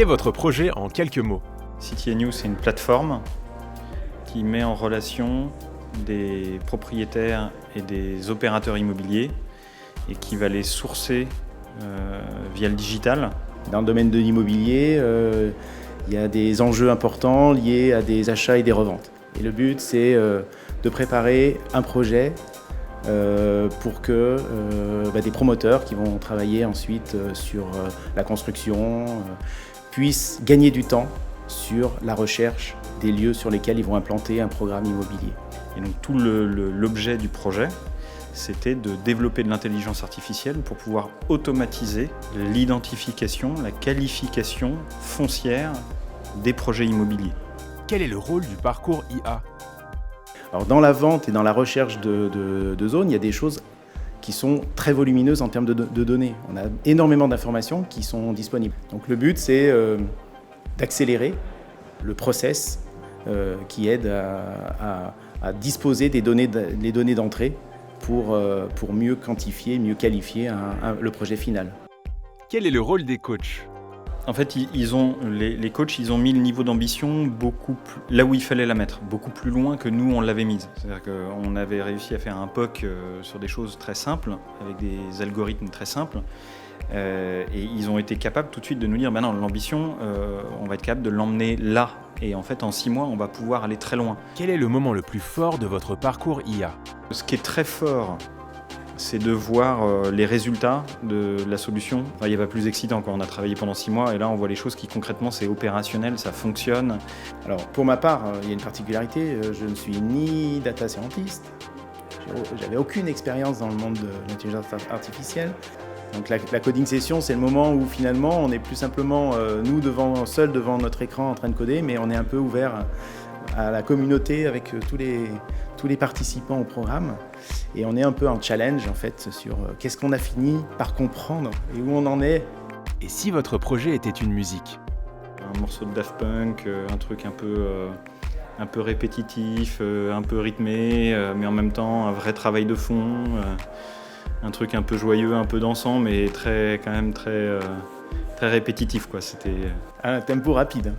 est votre projet en quelques mots? CityNew, c'est une plateforme qui met en relation des propriétaires et des opérateurs immobiliers et qui va les sourcer via le digital. Dans le domaine de l'immobilier, il y a des enjeux importants liés à des achats et des reventes. Et le but, c'est de préparer un projet pour que des promoteurs qui vont travailler ensuite sur la construction puissent gagner du temps sur la recherche des lieux sur lesquels ils vont implanter un programme immobilier. Et donc tout l'objet du projet, c'était de développer de l'intelligence artificielle pour pouvoir automatiser l'identification, la qualification foncière des projets immobiliers. Quel est le rôle du parcours IA? Alors dans la vente et dans la recherche de zones, il y a des choses qui sont très volumineuses en termes de données. On a énormément d'informations qui sont disponibles. Donc le but, c'est d'accélérer le process qui aide à disposer des données d'entrée pour mieux quantifier, mieux qualifier le projet final. Quel est le rôle des coachs? En fait, les coachs, ils ont mis le niveau d'ambition beaucoup plus, là où il fallait la mettre, beaucoup plus loin que nous, on l'avait mise. C'est-à-dire qu'on avait réussi à faire un POC sur des choses très simples, avec des algorithmes très simples. Et ils ont été capables tout de suite de nous dire, non, l'ambition, on va être capable de l'emmener là. Et en fait, en 6 mois, on va pouvoir aller très loin. Quel est le moment le plus fort de votre parcours IA? Ce qui est très fort, c'est de voir les résultats de la solution. Enfin, il n'y a pas plus excitant quand on a travaillé pendant 6 mois et là on voit les choses qui concrètement c'est opérationnel, ça fonctionne. Alors pour ma part, il y a une particularité, je ne suis ni data scientist, j'avais aucune expérience dans le monde de l'intelligence artificielle. Donc la coding session, c'est le moment où finalement on est plus simplement nous seuls devant notre écran en train de coder, mais on est un peu ouvert à la communauté avec tous les participants au programme. Et on est un peu en challenge en fait sur qu'est-ce qu'on a fini par comprendre et où on en est. Et si votre projet était une musique? Un morceau de Daft Punk, un truc un peu répétitif, un peu rythmé, mais en même temps un vrai travail de fond, un truc un peu joyeux, un peu dansant, mais quand même très répétitif, quoi. C'était un tempo rapide.